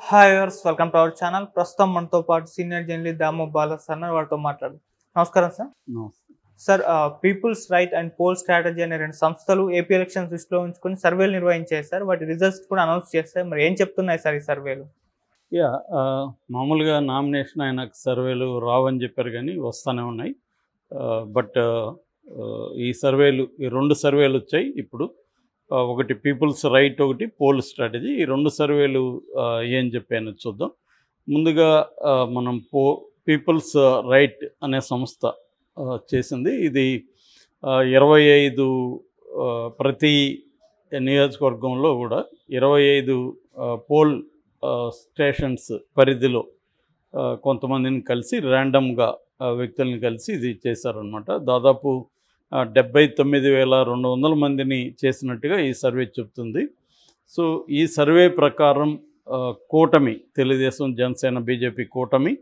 Hi viewers, welcome to our channel. ప్రస్తుతం మనతో పాటు సీనియర్ జర్నలిస్ట్ దాము బాలా సార్ ఉన్నారు. వారితో మాట్లాడు. నమస్కారం sir. Sir, peoples right and pole strategy అనే రెండు సంస్థలు ఏపీ ఎలక్షన్స్ దృష్టిలో ఉంచుకొని సర్వేలు నిర్వహించాయి సార్. వాటి రిజల్ట్స్ కూడా అనౌన్స్ చేస్తాయి. మరి ఏం చెప్తున్నాయి సార్ ఈ సర్వేలు? మామూలుగా నామినేషన్ ఆయనకు సర్వేలు రావని చెప్పారు, కానీ వస్తూనే ఉన్నాయి. బట్ ఈ రెండు సర్వేలు వచ్చాయి ఇప్పుడు. ఒకటి పీపుల్స్ రైట్, ఒకటి పోల్ స్ట్రాటజీ. ఈ రెండు సర్వేలు ఏం చెప్పానో చూద్దాం. ముందుగా మనం పీపుల్స్ రైట్ అనే సంస్థ చేసింది. ఇది 25 ప్రతి నియోజకవర్గంలో కూడా 25 పోల్ స్టేషన్స్ పరిధిలో కొంతమందిని కలిసి ర్యాండమ్గా వ్యక్తులను కలిసి ఇది చేశారనమాట. దాదాపు 79,200 మందిని చేసినట్టుగా ఈ సర్వే చెప్తుంది. సో ఈ సర్వే ప్రకారం కూటమి, తెలుగుదేశం, జనసేన, బీజేపీ కూటమి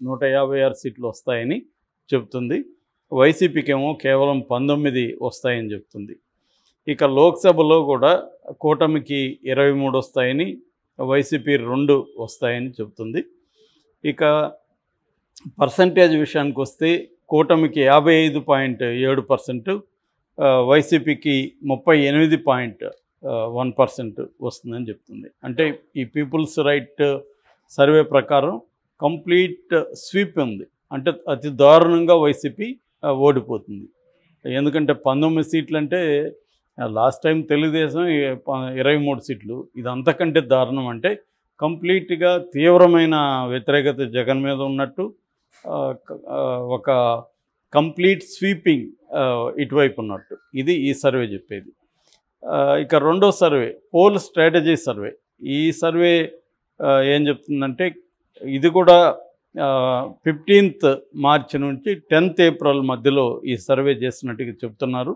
156 సీట్లు వస్తాయని చెప్తుంది. వైసీపీకి ఏమో కేవలం 19 వస్తాయని చెప్తుంది. ఇక లోక్సభలో కూడా కూటమికి 23 వస్తాయని, వైసీపీ 2 వస్తాయని చెప్తుంది. ఇక పర్సంటేజ్ విషయానికి వస్తే కూటమికి 55.7%, వైసీపీకి 38.1% వస్తుందని చెప్తుంది. అంటే ఈ పీపుల్స్ రైట్ సర్వే ప్రకారం కంప్లీట్ స్వీప్ ఉంది. అంటే అతి దారుణంగా వైసీపీ ఓడిపోతుంది. ఎందుకంటే 19 సీట్లు అంటే లాస్ట్ టైం తెలుగుదేశం 23 సీట్లు. ఇది అంతకంటే దారుణం. అంటే కంప్లీట్గా తీవ్రమైన వ్యతిరేకత జగన్ మీద ఉన్నట్టు, ఒక కంప్లీట్ స్వీపింగ్ ఇటువైపు ఉన్నట్టు. ఇది ఈ సర్వే చెప్పేది. ఇక రెండో సర్వే పోల్ స్ట్రాటజీ సర్వే. ఈ సర్వే ఏం చెప్తుందంటే, ఇది కూడా 15th మార్చి నుంచి 10th ఏప్రిల్ మధ్యలో ఈ సర్వే చేసినట్టుగా చెప్తున్నారు.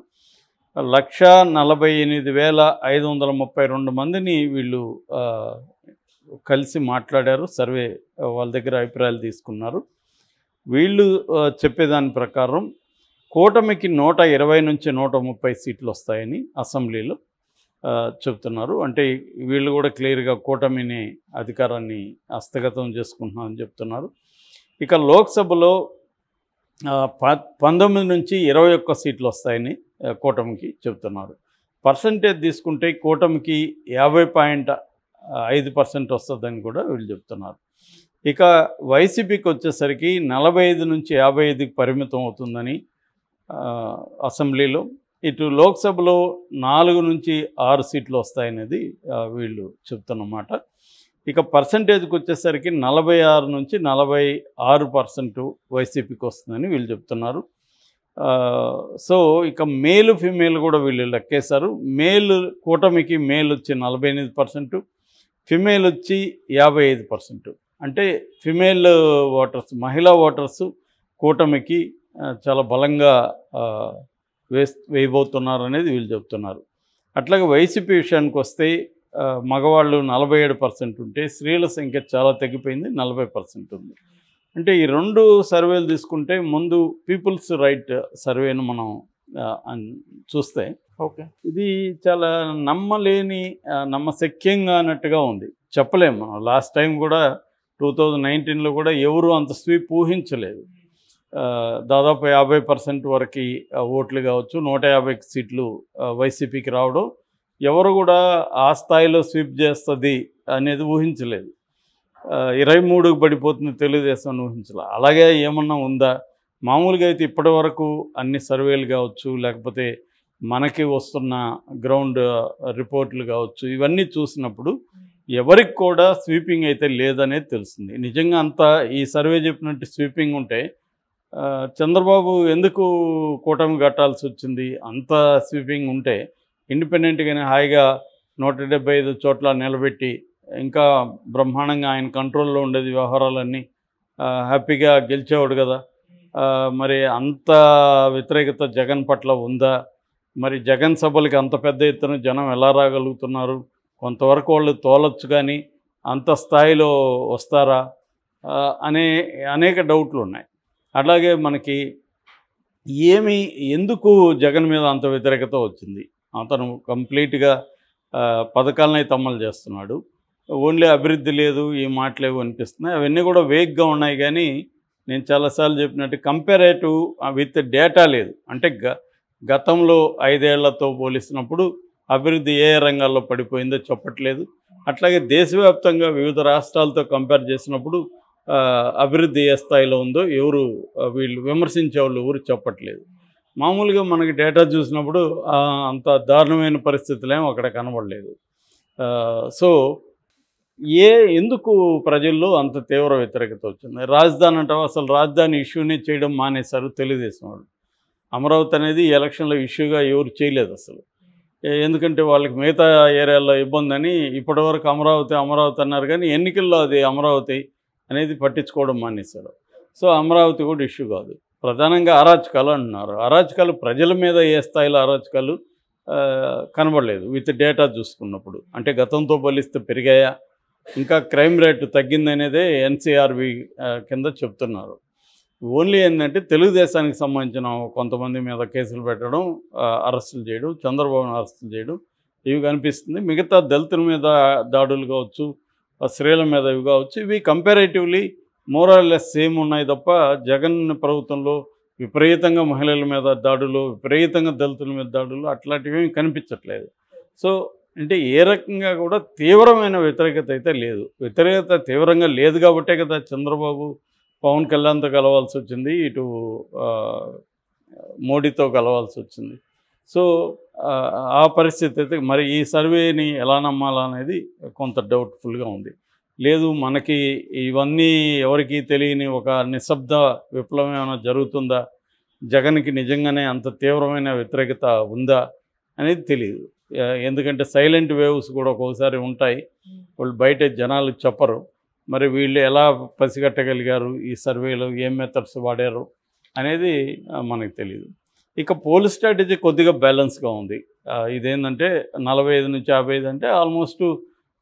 148,532 మందిని వీళ్ళు కలిసి మాట్లాడారు. సర్వే వాళ్ళ దగ్గర అభిప్రాయాలు తీసుకున్నారు. వీళ్ళు చెప్పేదాని ప్రకారం కూటమికి 120 నుంచి 130 సీట్లు వస్తాయని అసెంబ్లీలో చెప్తున్నారు. అంటే వీళ్ళు కూడా క్లియర్గా కూటమిని, అధికారాన్ని హస్తగతం చేసుకుంటున్నామని చెప్తున్నారు. ఇక లోక్సభలో 19 నుంచి 21 సీట్లు వస్తాయని కూటమికి చెప్తున్నారు. పర్సంటేజ్ తీసుకుంటే కూటమికి 50.5% వస్తుందని కూడా వీళ్ళు చెప్తున్నారు. ఇక వైసీపీకి వచ్చేసరికి 45 నుంచి 55కి పరిమితం అవుతుందని అసెంబ్లీలో. ఇటు లోక్సభలో 4 నుంచి 6 సీట్లు వస్తాయనేది వీళ్ళు చెప్తున్నమాట. ఇక పర్సంటేజ్కి వచ్చేసరికి 46 నుంచి 46% వైసీపీకి వస్తుందని వీళ్ళు చెప్తున్నారు. సో ఇక మేలు, ఫిమేల్ కూడా వీళ్ళు లెక్కేశారు. కూటమికి మేల్ వచ్చి 48%, ఫిమేల్ వచ్చి 55%. అంటే ఫిమేల్ ఓటర్స్, మహిళా ఓటర్స్ కూటమికి చాలా బలంగా వేయబోతున్నారు అనేది వీళ్ళు చెప్తున్నారు. అట్లాగే వైసీపీ విషయానికి వస్తే మగవాళ్ళు 47% ఉంటే స్త్రీల సంఖ్య చాలా తగ్గిపోయింది, 40% ఉంది. అంటే ఈ రెండు సర్వేలు తీసుకుంటే ముందు పీపుల్స్ రైట్ సర్వేను మనం చూస్తే ఇది చాలా నమ్మశక్యంగా అన్నట్టుగా ఉంది. చెప్పలేము మనం. లాస్ట్ టైం కూడా 2019లో కూడా ఎవరు అంత స్వీప్ ఊహించలేదు. దాదాపు 50% వరకు ఓట్లు కావచ్చు, 150 సీట్లు వైసీపీకి రావడం, ఎవరు కూడా ఆ స్థాయిలో స్వీప్ చేస్తుంది అనేది ఊహించలేదు. 23కి పడిపోతుంది తెలుగుదేశం ఊహించలే. అలాగే ఏమన్నా ఉందా? మామూలుగా అయితే ఇప్పటి వరకు అన్ని సర్వేలు కావచ్చు, లేకపోతే మనకి వస్తున్న గ్రౌండ్ రిపోర్ట్లు కావచ్చు, ఇవన్నీ చూసినప్పుడు ఎవరికి కూడా స్వీపింగ్ అయితే లేదనేది తెలుస్తుంది. నిజంగా అంతా ఈ సర్వే చెప్పినట్టు స్వీపింగ్ ఉంటే చంద్రబాబు ఎందుకు కూటమి కట్టాల్సి వచ్చింది? అంత స్వీపింగ్ ఉంటే ఇండిపెండెంట్గానే హాయిగా 175 చోట్ల నిలబెట్టి ఇంకా బ్రహ్మాండంగా ఆయన కంట్రోల్లో ఉండేది వ్యవహారాలన్నీ, హ్యాపీగా గెలిచేవాడు కదా. మరి అంత వ్యతిరేకత జగన్ పట్ల ఉందా? మరి జగన్ సభలకి అంత పెద్ద ఎత్తున జనం ఎలా రాగలుగుతున్నారు? కొంతవరకు వాళ్ళు తోలొచ్చు, కానీ అంత స్థాయిలో వస్తారా అనే అనేక డౌట్లు ఉన్నాయి. అలాగే మనకి ఎందుకు జగన్ మీద అంత వ్యతిరేకత వచ్చింది? అతను కంప్లీట్గా పథకాలను అయితే అమలు చేస్తున్నాడు. ఓన్లీ అభివృద్ధి లేదు, ఈ మాటలేవు అనిపిస్తున్నాయి. అవన్నీ కూడా వేగ్గా ఉన్నాయి. కానీ నేను చాలాసార్లు చెప్పినట్టు కంపారేటివ్ విత్ డేటా లేదు. అంటే గతంలో 5 ఏళ్లతో పోలిసినప్పుడు అభివృద్ధి ఏ రంగాల్లో పడిపోయిందో చెప్పట్లేదు. అట్లాగే దేశవ్యాప్తంగా వివిధ రాష్ట్రాలతో కంపేర్ చేసినప్పుడు అభివృద్ధి ఏ స్థాయిలో ఉందో ఎవరు వీళ్ళు విమర్శించే వాళ్ళు ఎవరు చెప్పట్లేదు. మామూలుగా మనకి డేటా చూసినప్పుడు అంత దారుణమైన పరిస్థితులేమో అక్కడ కనబడలేదు. సో ఎందుకు ప్రజల్లో అంత తీవ్ర వ్యతిరేకత వచ్చింది? రాజధాని అంటావు, అసలు రాజధాని ఇష్యూనే చేయడం మానేశారు తెలుగుదేశం వాళ్ళు. అమరావతి అనేది ఎలక్షన్లో ఇష్యూగా ఎవరు చేయలేదు అసలు. ఎందుకంటే వాళ్ళకి మిగతా ఏరియాల్లో ఇబ్బంది అని ఇప్పటివరకు అమరావతి అన్నారు. కానీ ఎన్నికల్లో అది అమరావతి అనేది పట్టించుకోవడం మానేశారు. సో అమరావతి కూడా ఇష్యూ కాదు. ప్రధానంగా అరాచకాలు అంటున్నారు. అరాచకాలు ప్రజల మీద ఏ స్థాయిలో అరాచకాలు కనబడలేదు విత్ డేటా చూసుకున్నప్పుడు. అంటే గతంతో పోలిస్తే పెరిగాయా, ఇంకా క్రైమ్ రేటు తగ్గిందనేదే ఎన్సీఆర్బి కింద చెప్తున్నారు. ఓన్లీ ఏంటంటే తెలుగుదేశానికి సంబంధించిన కొంతమంది మీద కేసులు పెట్టడం, అరెస్టులు చేయడం, చంద్రబాబును అరెస్టులు చేయడం ఇవి కనిపిస్తుంది. మిగతా దళితుల మీద దాడులు కావచ్చు, స్త్రీల మీద ఇవి కావచ్చు, ఇవి కంపారేటివ్లీ మోరాల్లెస్ సేమ్ ఉన్నాయి తప్ప జగన్ ప్రభుత్వంలో విపరీతంగా మహిళల మీద దాడులు, విపరీతంగా దళితుల మీద దాడులు అట్లాంటివి కనిపించట్లేదు. సో అంటే ఏ రకంగా కూడా తీవ్రమైన వ్యతిరేకత అయితే లేదు. వ్యతిరేకత తీవ్రంగా లేదు కాబట్టే కదా చంద్రబాబు పవన్ కళ్యాణ్తో కలవాల్సి వచ్చింది, ఇటు మోడీతో కలవాల్సి వచ్చింది. సో ఆ పరిస్థితి అయితే మరి ఈ సర్వేని ఎలా నమ్మాలనేది కొంత డౌట్ఫుల్గా ఉంది. లేదు మనకి ఇవన్నీ ఎవరికి తెలియని ఒక నిశ్శబ్ద విప్లవం ఏమైనా జరుగుతుందా, జగన్కి నిజంగానే అంత తీవ్రమైన వ్యతిరేకత ఉందా అనేది తెలియదు. ఎందుకంటే సైలెంట్ వేవ్స్ కూడా ఒక్కోసారి ఉంటాయి, వాళ్ళు బయట జనాలు చెప్పరు. మరి వీళ్ళు ఎలా పసిగట్టగలిగారు, ఈ సర్వేలో ఏం మెథడ్స్ వాడారు అనేది మనకు తెలియదు. ఇక పోల్ స్ట్రాటజీ కొద్దిగా బ్యాలెన్స్గా ఉంది. ఇదేంటంటే 45 నుంచి 55 అంటే ఆల్మోస్ట్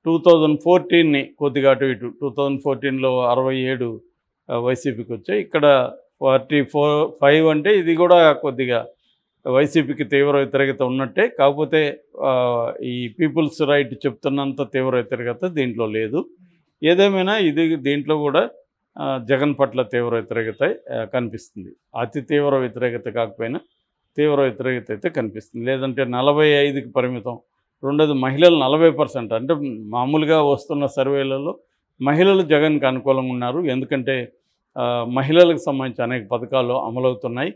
2014ని కొద్దిగా అటు ఇటు. 2014లో 67 వైసీపీకి వచ్చాయి. ఇక్కడ 45 అంటే ఇది కూడా కొద్దిగా వైసీపీకి తీవ్ర వ్యతిరేకత ఉన్నట్టే. కాకపోతే ఈ పీపుల్స్ రైట్ చెప్తున్నంత తీవ్ర వ్యతిరేకత దీంట్లో లేదు. ఏదేమైనా దీంట్లో కూడా జగన్ పట్ల తీవ్ర వ్యతిరేకత కనిపిస్తుంది. అతి తీవ్ర వ్యతిరేకత కాకపోయినా తీవ్ర వ్యతిరేకత అయితే కనిపిస్తుంది. లేదంటే 45కి పరిమితం. రెండోది మహిళలు 40%. అంటే మామూలుగా వస్తున్న సర్వేలలో మహిళలు జగన్కి అనుకూలంగా ఉన్నారు. ఎందుకంటే మహిళలకు సంబంధించి అనేక పథకాలు అమలవుతున్నాయి.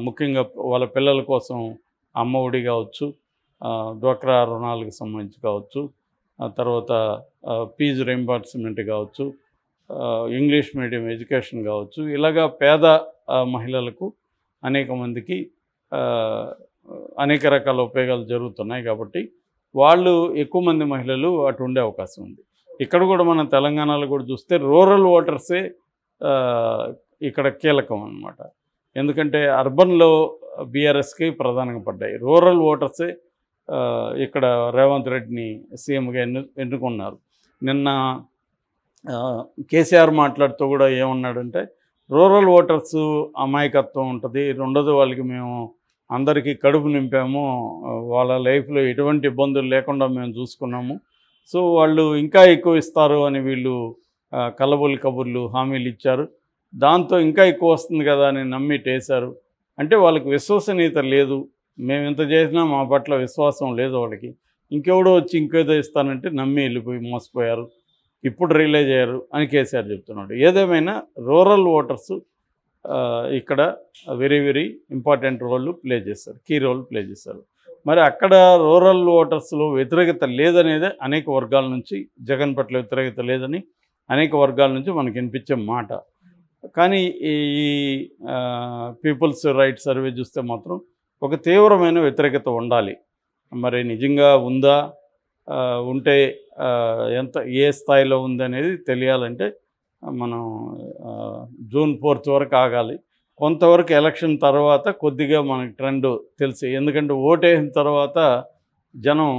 ముఖ్యంగా వాళ్ళ పిల్లల కోసం అమ్మ ఒడి కావచ్చు, డ్వాక్రా రుణాలకు సంబంధించి కావచ్చు, తర్వాత ఫీజు రీయింబర్స్మెంట్ కావచ్చు, ఇంగ్లీష్ మీడియం ఎడ్యుకేషన్ కావచ్చు, ఇలాగా పేద మహిళలకు అనేక మందికి అనేక రకాల ఉపయోగాలు జరుగుతున్నాయి. కాబట్టి వాళ్ళు ఎక్కువ మంది మహిళలు అటు ఉండే అవకాశం ఉంది. ఇక్కడ కూడా మనం తెలంగాణలో కూడా చూస్తే రూరల్ ఓటర్సే ఇక్కడ కీలకం అన్నమాట. ఎందుకంటే అర్బన్లో బీఆర్ఎస్కి ప్రధానంగా పడ్డాయి. రూరల్ ఓటర్సే ఇక్కడ రేవంత్ రెడ్డిని సీఎంగా ఎన్నుకున్నారు. నిన్న కేసీఆర్ మాట్లాడుతూ కూడా ఏమన్నాడంటే రూరల్ ఓటర్స్ అమాయకత్వం ఉంటుంది, రెండోది వాళ్ళకి మేము అందరికీ కడుపు నింపాము, వాళ్ళ లైఫ్లో ఎటువంటి ఇబ్బందులు లేకుండా మేము చూసుకున్నాము, సో వాళ్ళు ఇంకా ఎక్కువ ఇస్తారు అని వీళ్ళు కల్లబొల్లి కబుర్లు హామీలు ఇచ్చారు, దాంతో ఇంకా ఎక్కువ వస్తుంది కదా అని నమ్మిటేశారు. అంటే వాళ్ళకి విశ్వసనీయత లేదు, మేము ఎంత చేసినా మా పట్ల విశ్వాసం లేదు వాళ్ళకి, ఇంకెవడో వచ్చి ఇంకేదో ఇస్తానంటే నమ్మి వెళ్ళిపోయి మోసపోయారు, ఇప్పుడు రియలైజ్ అయ్యారు అని కేసీఆర్ చెప్తున్నాడు. ఏదేమైనా రూరల్ ఓటర్స్ ఇక్కడ very very important role play చేస్తారు, కీ రోల్ ప్లే చేస్తారు. మరి అక్కడ రూరల్ ఓటర్స్లో వ్యతిరేకత లేదనేదే అనేక వర్గాల నుంచి, జగన్ పట్ల వ్యతిరేకత లేదని అనేక వర్గాల నుంచి మనకు వినిపించే మాట. కానీ ఈ పీపుల్స్ రైట్ సర్వే చూస్తే మాత్రం ఒక తీవ్రమైన వ్యతిరేకత ఉండాలి. మరి నిజంగా ఉందా, ఉంటే ఏ స్థాయిలో ఉందనేది తెలియాలంటే మనం జూన్ 4 వరకు ఆగాలి. కొంతవరకు ఎలక్షన్ తర్వాత కొద్దిగా మనకి ట్రెండ్ తెలిసి, ఎందుకంటే ఓటేసిన తర్వాత జనం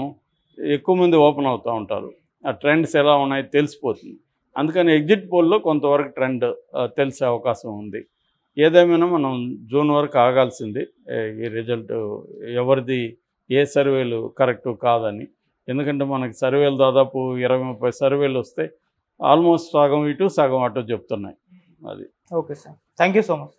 ఎక్కువ మంది ఓపెన్ అవుతూ ఉంటారు, ఆ ట్రెండ్స్ ఎలా ఉన్నాయో తెలిసిపోతుంది. అందుకని ఎగ్జిట్ పోల్లో కొంతవరకు ట్రెండ్ తెలిసే అవకాశం ఉంది. ఏదేమైనా మనం జూన్ వరకు ఆగాల్సింది ఈ రిజల్ట్ ఎవరిది ఏ సర్వేలు కరెక్టు కాదని. ఎందుకంటే మనకి సర్వేలు దాదాపు 20-30 సర్వేలు వస్తే ఆల్మోస్ట్ సగం ఇటు సగం అటు చెప్తున్నాయి. అది okay sir, thank you so much.